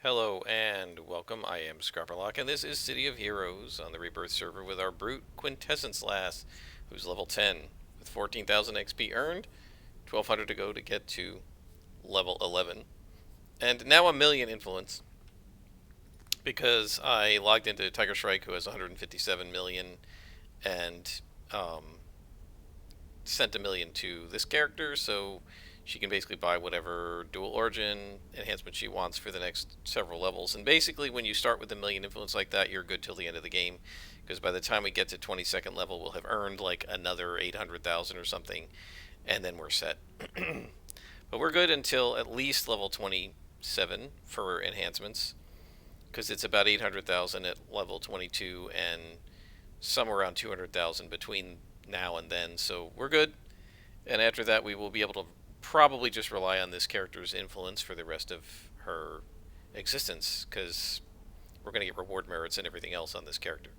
Hello and welcome. I am Scrapperlock, and this is City of Heroes on the Rebirth server with our brute Quintessence lass, who's level 10 with 14,000 XP earned, 1,200 to go to get to level 11, and now a million influence because I logged into Tiger Strike, who has 157 million, and um, sent a million to this character, so she can basically buy whatever dual origin enhancement she wants for the next several levels. And basically, when you start with a million influence like that, you're good till the end of the game, because by the time we get to 22nd level, we'll have earned like another 800,000 or something, and then we're set. But we're good until at least level 27 for enhancements, because it's about 800,000 at level 22 and somewhere around 200,000 between now and then. So we're good. And after that, we will be able to probably just rely on this character's influence for the rest of her existence, because we're going to get reward merits and everything else on this character.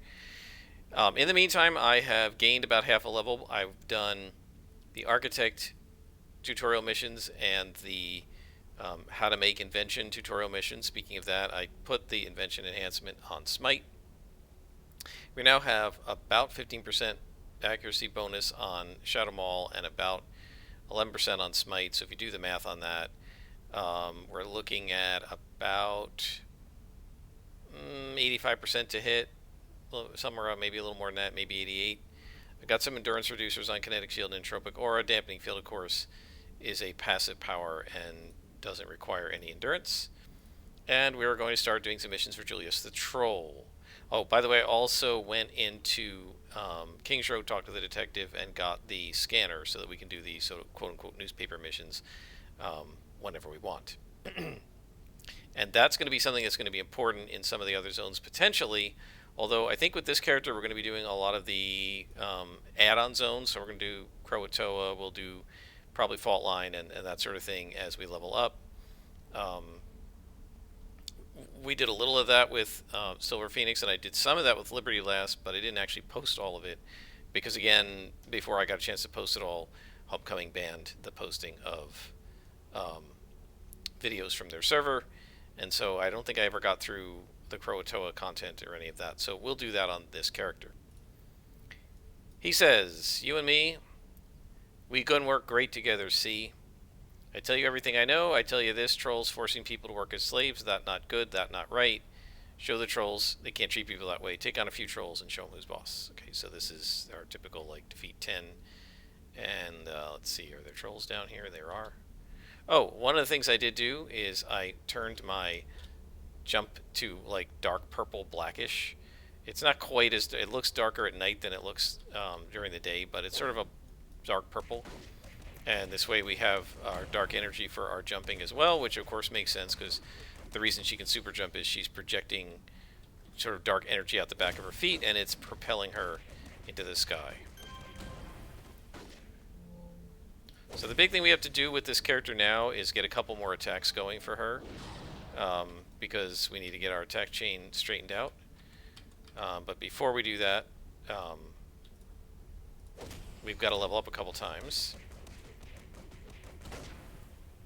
In the meantime, I have gained about half a level. I've done the Architect tutorial missions and the how to make invention tutorial mission. Speaking of that, I put the invention enhancement on Smite. We now have about 15% accuracy bonus on Shadow Maul and about 11% on Smite. So if you do the math on that, we're looking at about 85% to hit, somewhere around maybe a little more than that, maybe 88. I got some endurance reducers on Kinetic Shield and Entropic Aura. Dampening Field, of course, is a passive power and doesn't require any endurance. And we are going to start doing some missions for Julius the Troll. Oh, by the way, I also went into King's Road, talked to the detective, and got the scanner so that we can do these sort of quote-unquote newspaper missions whenever we want. And that's going to be something that's going to be important in some of the other zones potentially. Although I think with this character we're going to be doing a lot of the add-on zones. So we're going to do Croatoa, we'll do probably Fault Line and that sort of thing as we level up. We did a little of that with Silver Phoenix, and I did some of that with Liberty last, but I didn't actually post all of it because, again, before I got a chance to post it all, Homecoming banned the posting of videos from their server, and so I don't think I ever got through the Croatoa content or any of that, so we'll do that on this character. He says, "You and me, we gonna work great together, see? I tell you everything I know. I tell you this, trolls forcing people to work as slaves, that not good, that not right. Show the trolls they can't treat people that way. Take on a few trolls and show them who's boss." Okay, so this is our typical, like, defeat 10. And let's see, are there trolls down here? There are. Oh, one of the things I did do is I turned my jump to, like, dark purple blackish. It's not quite as, it looks darker at night than it looks during the day, but it's sort of a dark purple. And this way we have our dark energy for our jumping as well, which of course makes sense because the reason she can super jump is she's projecting sort of dark energy out the back of her feet, and it's propelling her into the sky. So the big thing we have to do with this character now is get a couple more attacks going for her, because we need to get our attack chain straightened out. But before we do that, we've got to level up a couple times.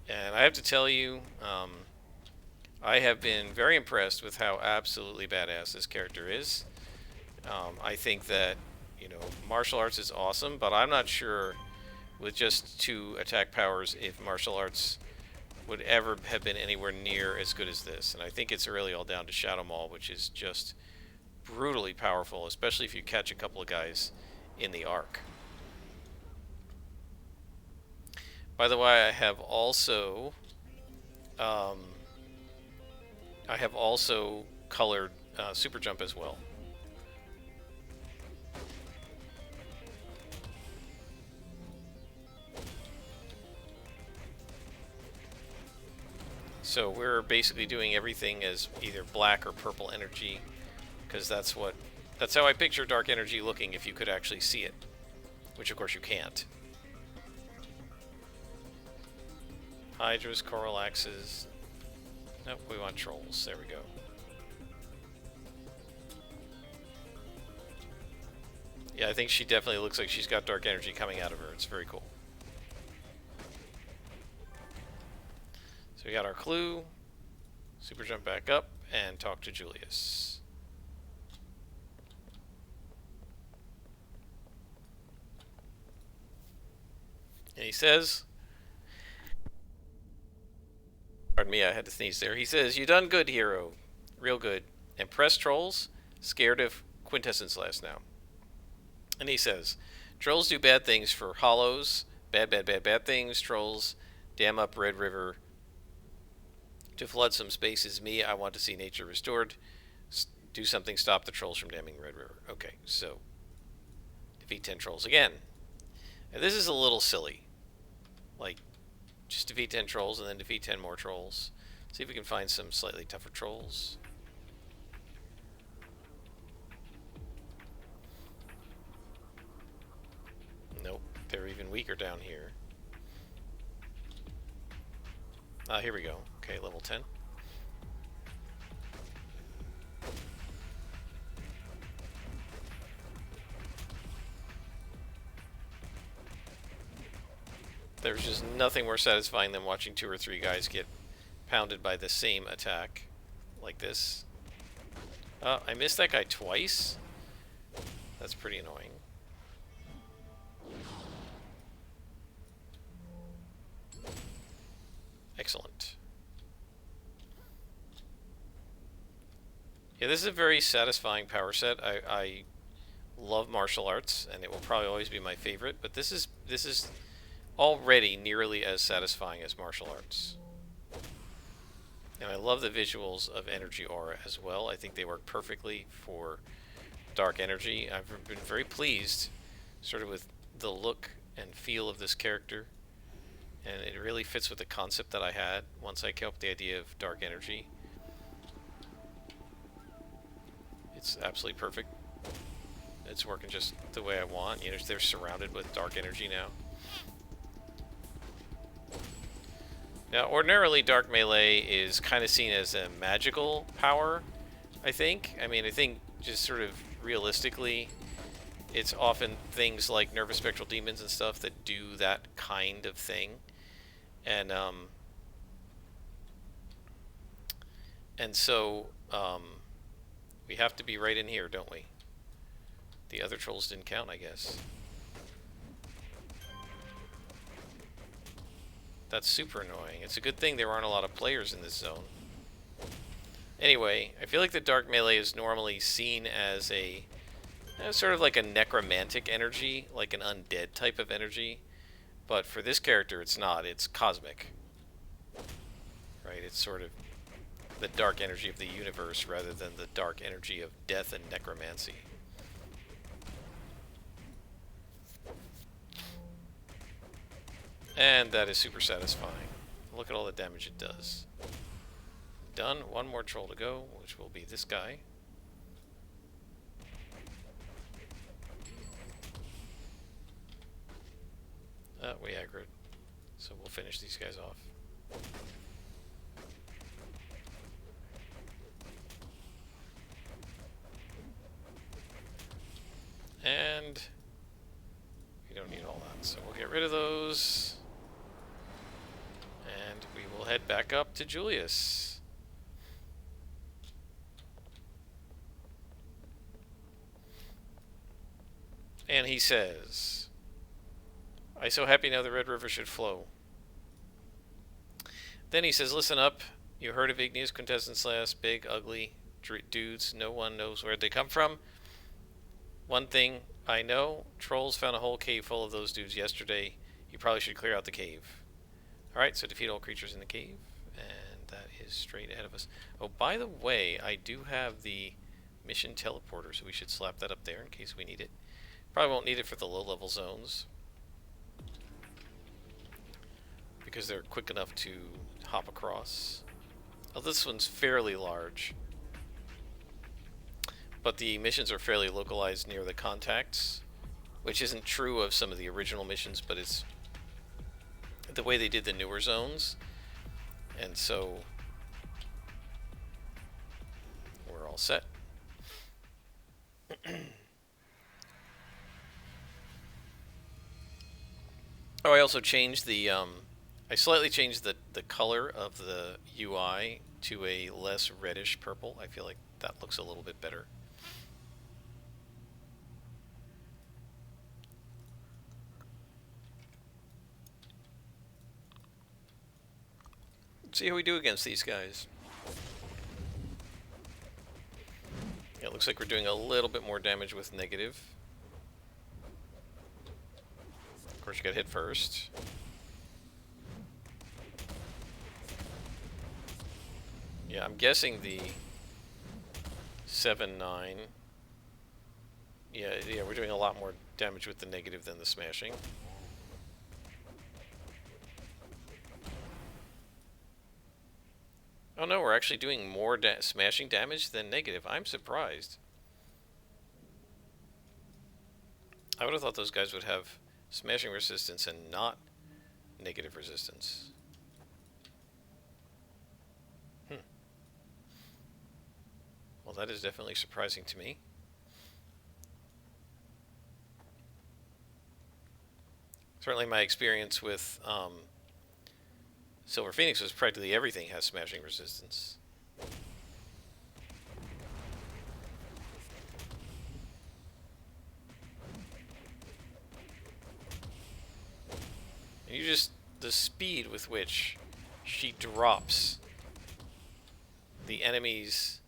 And I have to tell you, I have been very impressed with how absolutely badass this character is. I think that, martial arts is awesome, but I'm not sure with just 2 attack powers if martial arts would ever have been anywhere near as good as this. And I think it's really all down to Shadow Maul, which is just brutally powerful, especially if you catch a couple of guys in the arc. By the way, I have also colored Super Jump as well. So we're basically doing everything as either black or purple energy, because that's how I picture dark energy looking if you could actually see it, which of course you can't. Hydras, coral axes. Nope, we want trolls. There we go. Yeah, I think she definitely looks like she's got dark energy coming out of her. It's very cool. So we got our clue. Super jump back up and talk to Julius. And he says, pardon me, I had to sneeze there. He says, "You done good, hero. Real good. Impressed trolls? Scared of Quintessence last now." And he says, "Trolls do bad things for hollows. Bad, bad, bad, bad things. Trolls dam up Red River to flood some spaces. Me, I want to see nature restored. Do something, stop the trolls from damming Red River." Okay, so defeat 10 trolls again. Now, this is a little silly. Like, just defeat 10 trolls and then defeat 10 more trolls. See if we can find some slightly tougher trolls. Nope, they're even weaker down here. Here we go. Okay, level 10. There's just nothing more satisfying than watching 2 or 3 guys get pounded by the same attack. Like this. I missed that guy twice? That's pretty annoying. Excellent. Yeah, this is a very satisfying power set. I love martial arts, and it will probably always be my favorite, but this is already nearly as satisfying as martial arts. And I love the visuals of Energy Aura as well. I think they work perfectly for dark energy. I've been very pleased sort of with the look and feel of this character, and it really fits with the concept that I had once I came up with the idea of dark energy. It's absolutely perfect. It's working just the way I want. You know, they're surrounded with dark energy now. Now, ordinarily, dark melee is kind of seen as a magical power, I think. I mean, I think just sort of realistically, it's often things like nervous spectral demons and stuff that do that kind of thing. And so, we have to be right in here, don't we? The other trolls didn't count, I guess. That's super annoying. It's a good thing there aren't a lot of players in this zone. Anyway, I feel like the dark melee is normally seen as a sort of like a necromantic energy, like an undead type of energy. But for this character, it's not. It's cosmic. Right? It's sort of the dark energy of the universe rather than the dark energy of death and necromancy. And that is super satisfying. Look at all the damage it does. Done. One more troll to go, which will be this guy. We aggroed. So we'll finish these guys off. And we don't need all that, so we'll get rid of those. And we will head back up to Julius. And he says, "I so happy now the Red River should flow." Then he says, "Listen up. You heard of Igneous Quintessence last. Big, ugly dudes. No one knows where they come from. One thing I know, trolls found a whole cave full of those dudes yesterday. You probably should clear out the cave." Alright, so defeat all creatures in the cave. And that is straight ahead of us. Oh, by the way, I do have the mission teleporter, so we should slap that up there in case we need it. Probably won't need it for the low-level zones, because they're quick enough to hop across. Oh, this one's fairly large, but the missions are fairly localized near the contacts, which isn't true of some of the original missions, but it's the way they did the newer zones. And so we're all set. Oh, I also changed the I slightly changed the color of the UI to a less reddish purple. I feel like that looks a little bit better. Let's see how we do against these guys. Yeah, it looks like we're doing a little bit more damage with negative. Of course, you got hit first. Yeah, I'm guessing the 7-9. Yeah, we're doing a lot more damage with the negative than the smashing. Oh no, we're actually doing more smashing damage than negative. I'm surprised. I would have thought those guys would have smashing resistance and not negative resistance. Well, that is definitely surprising to me. Certainly my experience with Silver Phoenix was practically everything has smashing resistance. And you just, the speed with which she drops the enemy's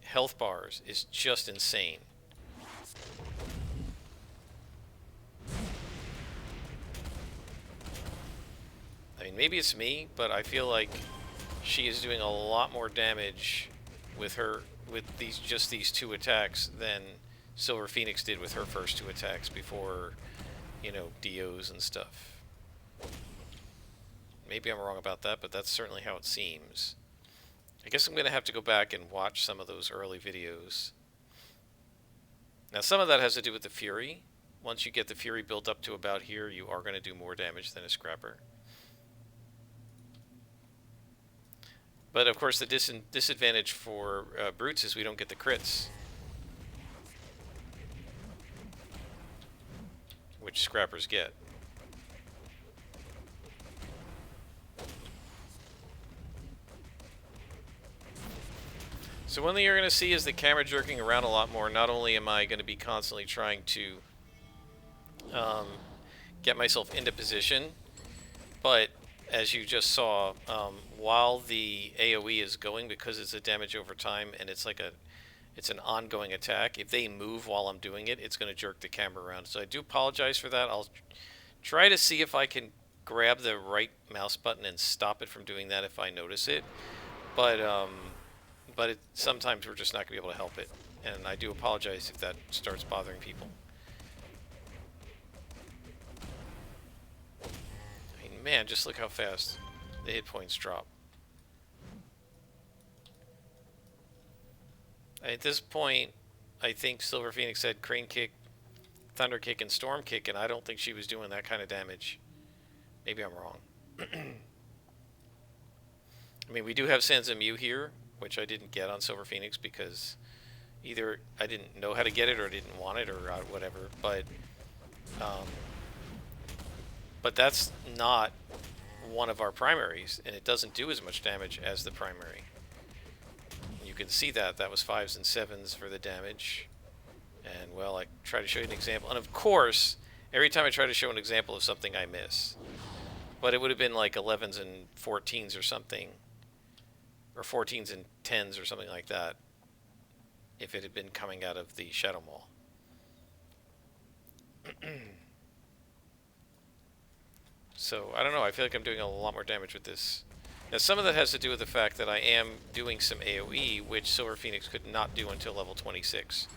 health bars is just insane. I mean, maybe it's me, but I feel like she is doing a lot more damage with these two attacks than Silver Phoenix did with her first two attacks before, you know, DOs and stuff. Maybe I'm wrong about that, but that's certainly how it seems. I guess I'm going to have to go back and watch some of those early videos. Now, some of that has to do with the Fury. Once you get the Fury built up to about here, you are going to do more damage than a Scrapper. But, of course, the disadvantage for Brutes is we don't get the crits, which Scrappers get. So one thing you're going to see is the camera jerking around a lot more. Not only am I going to be constantly trying to get myself into position, but as you just saw, while the AoE is going, because it's a damage over time and it's an ongoing attack, if they move while I'm doing it, it's going to jerk the camera around. So I do apologize for that. I'll try to see if I can grab the right mouse button and stop it from doing that if I notice it. But sometimes we're just not going to be able to help it. And I do apologize if that starts bothering people. I mean, man, just look how fast the hit points drop. At this point, I think Silver Phoenix had Crane Kick, Thunder Kick, and Storm Kick, and I don't think she was doing that kind of damage. Maybe I'm wrong. I mean, we do have Sansa Mew here, which I didn't get on Silver Phoenix because either I didn't know how to get it or didn't want it or whatever. But that's not one of our primaries, and it doesn't do as much damage as the primary. You can see that was 5s and 7s for the damage. And well, I try to show you an example, and of course, every time I try to show an example of something, I miss. But it would have been like 11s and 14s or something, or 14s and 10s or something like that, if it had been coming out of the Shadow Maul. So, I don't know, I feel like I'm doing a lot more damage with this. Now, some of that has to do with the fact that I am doing some AoE, which Silver Phoenix could not do until level 26.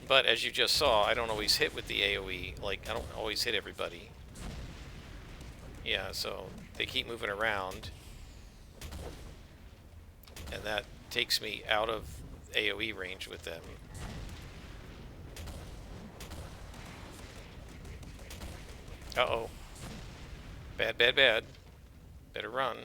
But as you just saw, I don't always hit with the AoE. Like, I don't always hit everybody. Yeah, so they keep moving around. And that takes me out of AoE range with them. Uh-oh. Bad, bad, bad. Better run.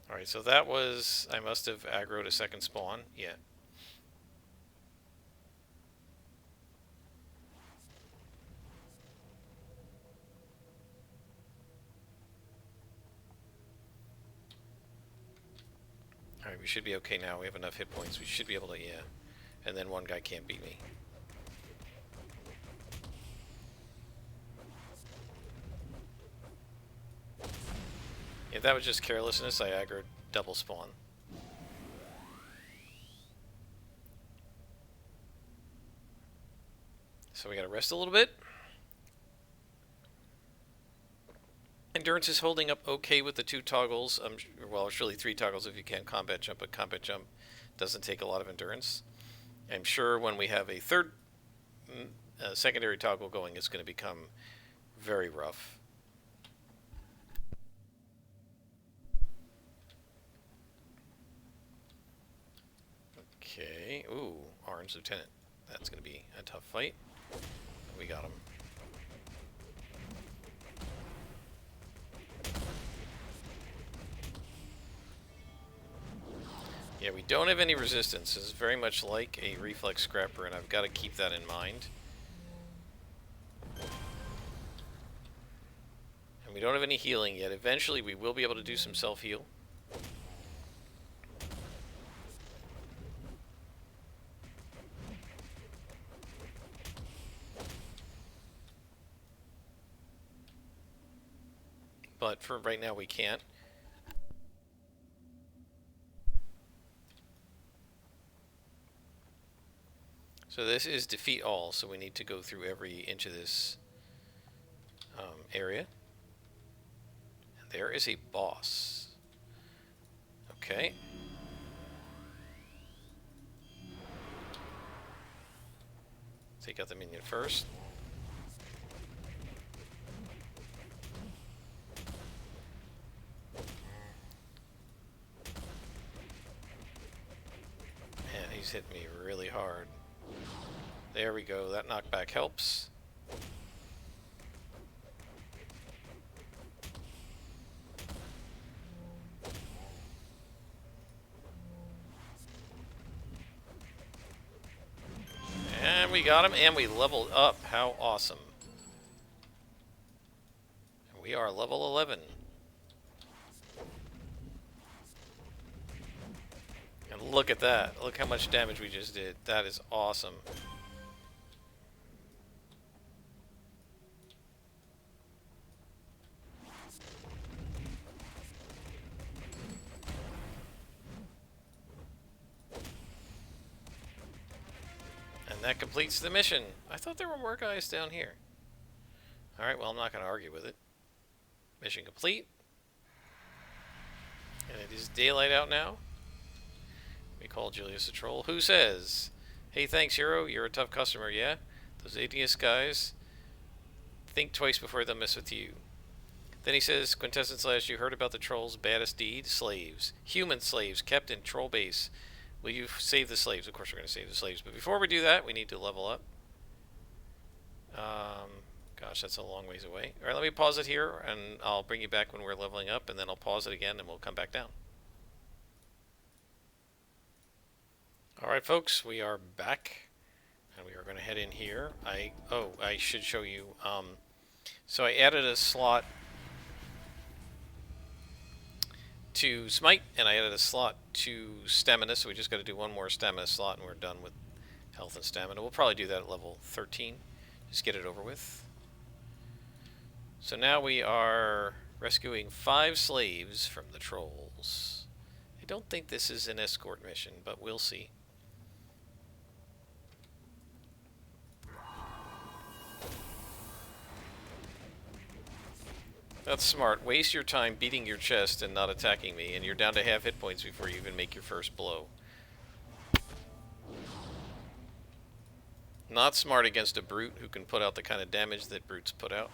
Alright, so that was... I must have aggroed a second spawn. Yeah. Alright, we should be okay now. We have enough hit points. We should be able to, yeah. And then one guy can't beat me. If that was just carelessness, I aggroed double spawn. So we gotta rest a little bit. Endurance is holding up okay with the 2 toggles. Well, it's really 3 toggles if you can combat jump, but combat jump doesn't take a lot of endurance. I'm sure when we have a third secondary toggle going, it's going to become very rough. Okay. Ooh, Orange Lieutenant. That's going to be a tough fight. We got him. Yeah, we don't have any resistance. This is very much like a reflex scrapper, and I've got to keep that in mind. And we don't have any healing yet. Eventually, we will be able to do some self-heal. But for right now, we can't. So this is defeat all, so we need to go through every inch of this area. And there is a boss. Okay. Take out the minion first. Man, he's hit me really hard. There we go, that knockback helps. And we got him, and we leveled up. How awesome. We are level 11. And look at that. Look how much damage we just did. That is awesome. That completes the mission. I thought there were more guys down here. Alright, well, I'm not going to argue with it. Mission complete. And it is daylight out now. We call Julius a troll. Who says, "Hey, thanks, Hero. You're a tough customer, yeah? Those atheist guys think twice before they'll mess with you." Then he says, "Quintessence Last, you heard about the troll's baddest deed? Slaves. Human slaves kept in troll base. Will you save the slaves?" Of course we're going to save the slaves. But before we do that, we need to level up. Gosh, that's a long ways away. Alright, let me pause it here, and I'll bring you back when we're leveling up, and then I'll pause it again, and we'll come back down. Alright, folks, we are back. And we are going to head in here. I should show you. So I added a slot to Smite, and I added a slot to Stamina, so we just got to do one more Stamina slot, and we're done with Health and Stamina. We'll probably do that at level 13. Just get it over with. So now we are rescuing 5 slaves from the trolls. I don't think this is an escort mission, but we'll see. That's smart. Waste your time beating your chest and not attacking me, and you're down to half hit points before you even make your first blow. Not smart against a brute who can put out the kind of damage that brutes put out.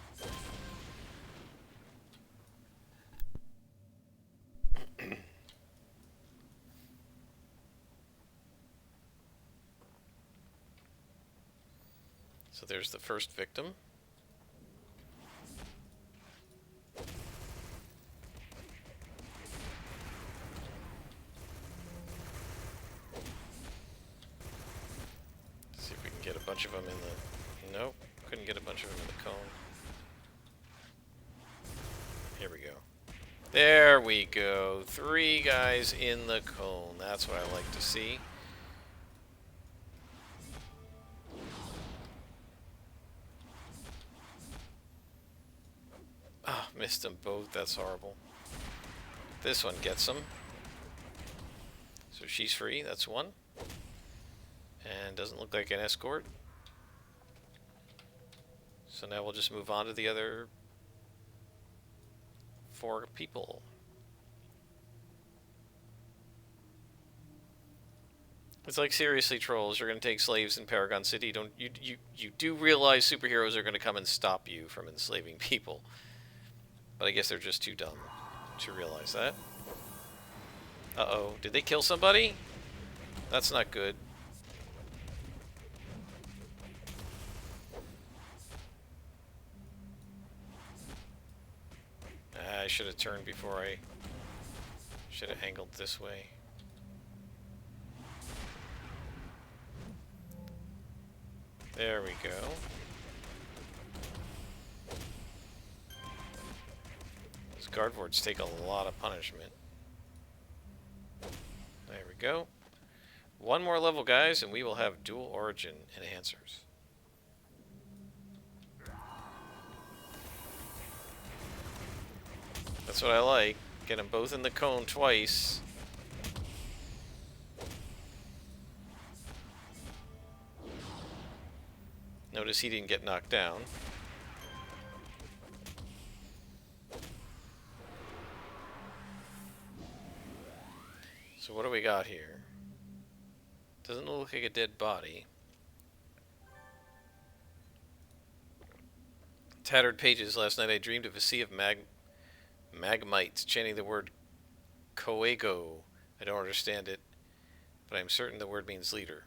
So there's the first victim. See if we can get a bunch of them in the... Nope, couldn't get a bunch of them in the cone. Here we go. There we go. 3 guys in the cone. That's what I like to see. Oh, missed them both. That's horrible. This one gets them. So she's free. That's one. And doesn't look like an escort. So now we'll just move on to the other 4 people. It's like, seriously, trolls, you're going to take slaves in Paragon City. Don't you do realize superheroes are going to come and stop you from enslaving people. But I guess they're just too dumb to realize that. Uh-oh. Did they kill somebody? That's not good. I should have turned before I... should have angled this way. There we go. These guard wards take a lot of punishment. There we go. 1 more level, guys, and we will have dual origin enhancers. That's what I like. Get them both in the cone twice. Notice he didn't get knocked down. So what do we got here? Doesn't look like a dead body. Tattered pages. Last night I dreamed of a sea of magmites chanting the word Coego. I don't understand it, but I'm certain the word means leader.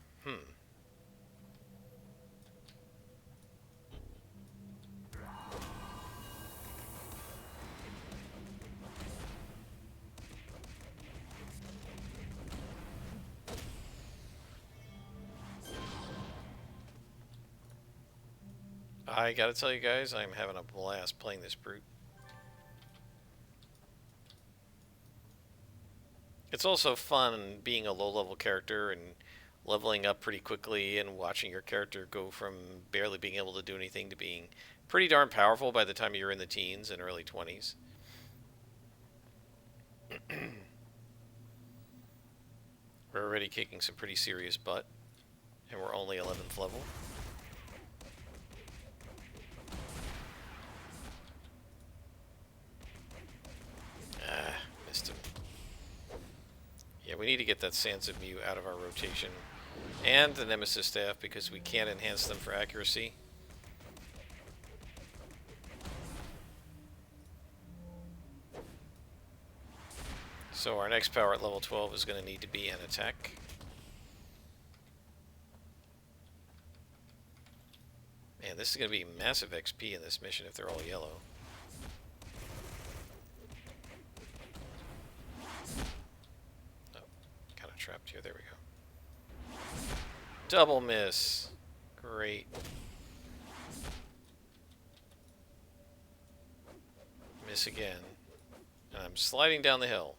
I gotta tell you guys, I'm having a blast playing this brute. It's also fun being a low-level character and leveling up pretty quickly and watching your character go from barely being able to do anything to being pretty darn powerful by the time you're in the teens and early 20s. We're already kicking some pretty serious butt, and we're only 11th level. Missed him. Yeah, we need to get that Sansa Mew out of our rotation. And the Nemesis staff, because we can't enhance them for accuracy. So our next power at level 12 is going to need to be an attack. Man, this is going to be massive XP in this mission if they're all yellow. Oh, kind of trapped here. There we go. Double miss. Great. Miss again. And I'm sliding down the hill.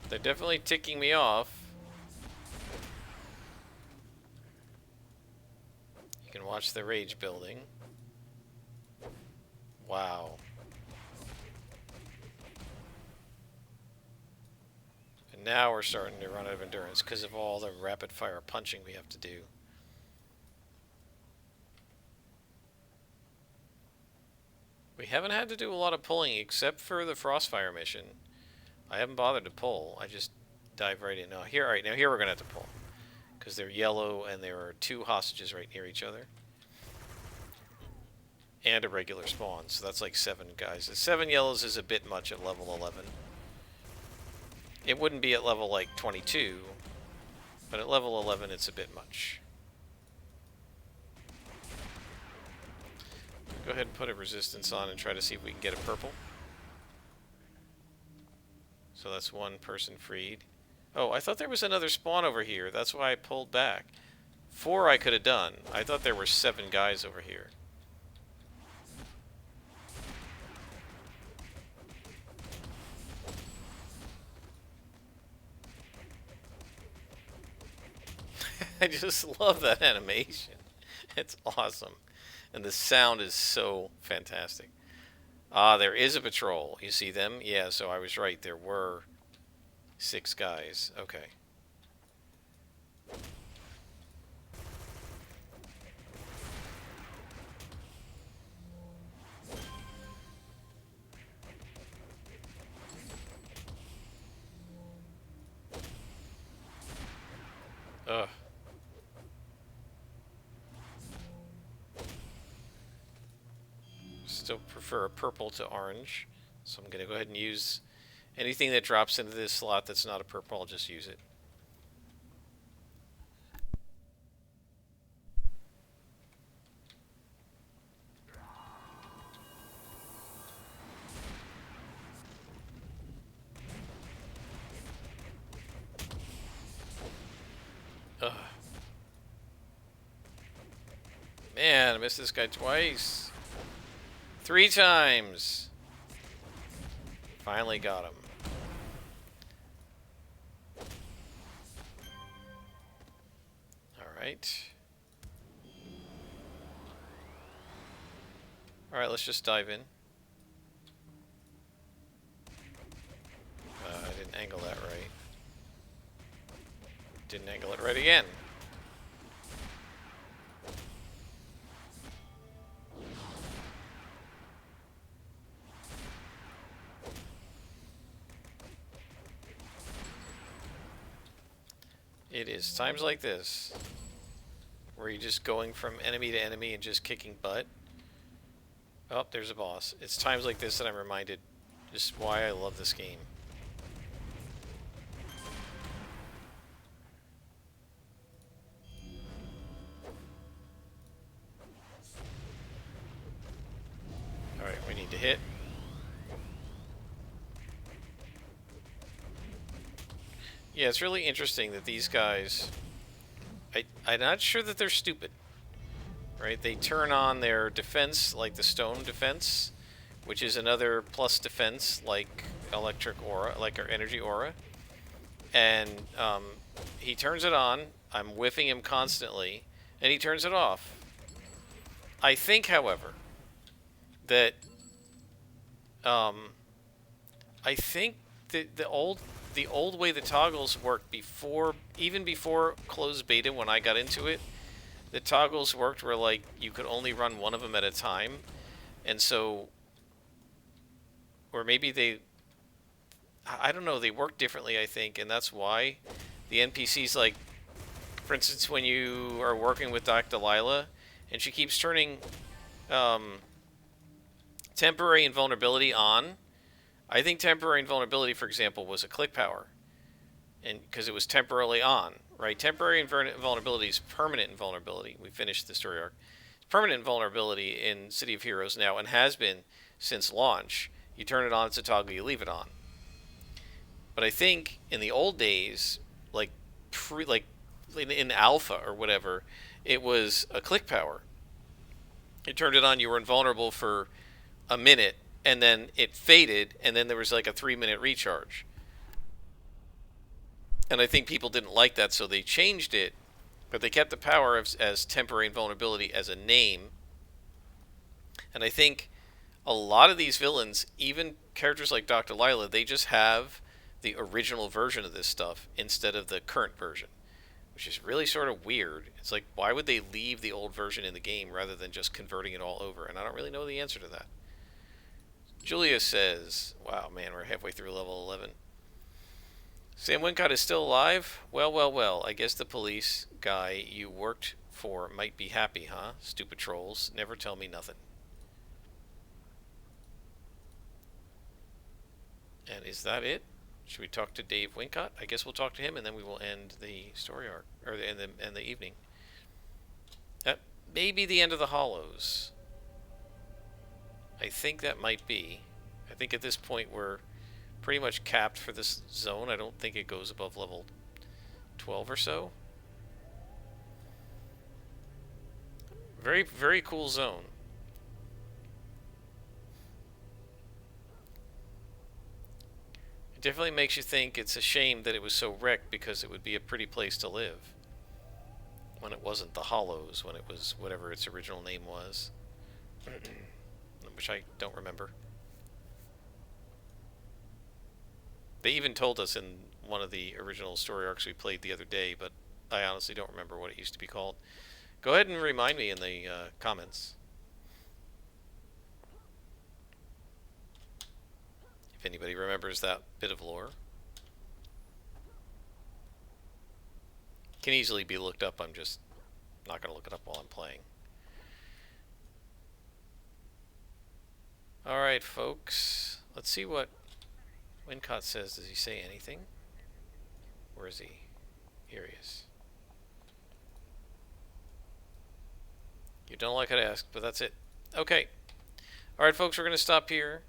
They're definitely ticking me off. You can watch the rage building. Wow. And now we're starting to run out of endurance because of all the rapid fire punching we have to do. We haven't had to do a lot of pulling except for the Frostfire mission. I haven't bothered to pull. I just dive right in. Now here, all right, now here we're gonna have to pull because they're yellow and there are 2 hostages right near each other, and a regular spawn. So that's like 7 guys. 7 yellows is a bit much at level 11. It wouldn't be at level like 22, but at level 11 it's a bit much. Go ahead and put a resistance on and try to see if we can get a purple. So that's 1 person freed. Oh, I thought there was another spawn over here. That's why I pulled back. 4 I could have done. I thought there were 7 guys over here. I just love that animation. It's awesome. And the sound is so fantastic. Ah, there is a patrol. You see them? Yeah, so I was right. There were 6 guys. Okay. Ugh. Still prefer a purple to orange. So I'm going to go ahead and use anything that drops into this slot that's not a purple. I'll just use it. Ugh. Man, I missed this guy twice. 3 times. Finally got him. Alright. Alright, let's just dive in. I didn't angle that right. Didn't angle it right again. It is times like this where you're just going from enemy to enemy and just kicking butt. Oh, there's a boss. It's times like this that I'm reminded just why I love this game. Alright, we need to hit. Yeah, it's really interesting that these guys... I'm not sure that they're stupid. Right? They turn on their defense, like the stone defense, which is another plus defense, like electric aura, like our energy aura. And he turns it on. I'm whiffing him constantly, and he turns it off. I think, however, that I think that the old way the toggles worked before, even before closed beta, when I got into it, the toggles worked where, like, you could only run one of them at a time. And so, or maybe they, I don't know, they work differently, I think, and that's why the NPCs, like, for instance, when you are working with Dr. Delilah, and she keeps turning temporary invulnerability on. I think temporary invulnerability, for example, was a click power, and because it was temporarily on, right? Temporary invulnerability is permanent invulnerability. We finished the story arc. It's permanent invulnerability in City of Heroes now, and has been since launch. You turn it on, it's a toggle. You leave it on. But I think in the old days, like in alpha or whatever, it was a click power. You turned it on, you were invulnerable for a minute, and then it faded, and then there was like a 3-minute recharge. And I think people didn't like that, so they changed it, but they kept the power as temporary invulnerability as a name. And I think a lot of these villains, even characters like Dr. Lila, they just have the original version of this stuff instead of the current version, which is really sort of weird. It's like, why would they leave the old version in the game rather than just converting it all over? And I don't really know the answer to that. Julia says, wow, man, we're halfway through level 11. Sam Wincott is still alive? Well, well, well, I guess the police guy you worked for might be happy, huh? Stupid trolls. Never tell me nothing. And is that it? Should we talk to Dave Wincott? I guess we'll talk to him, and then we will end the story arc, or end the evening. That may be the end of the Hollows. I think that might be. I think at this point we're pretty much capped for this zone. I don't think it goes above level 12 or so. Very, very cool zone. It definitely makes you think it's a shame that it was so wrecked, because it would be a pretty place to live when it wasn't the Hollows, when it was whatever its original name was, which I don't remember. They even told us in one of the original story arcs we played the other day, but I honestly don't remember what it used to be called. Go ahead and remind me in the comments if anybody remembers that bit of lore. It can easily be looked up. I'm just not going to look it up while I'm playing. Alright, folks. Let's see what Wincott says. Does he say anything? Where is he? Here he is. You don't like it to ask, but that's it. Okay. Alright, folks, we're going to stop here.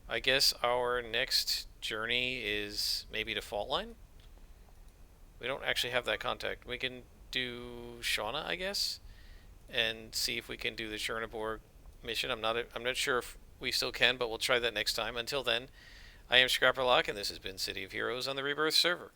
I guess our next journey is maybe to Faultline. We don't actually have that contact. We can do Shauna, I guess, and see if we can do the Chernobyl mission. I'm not sure if we still can, but we'll try that next time. Until then, I am Scrapperlock, and this has been City of Heroes on the Rebirth server.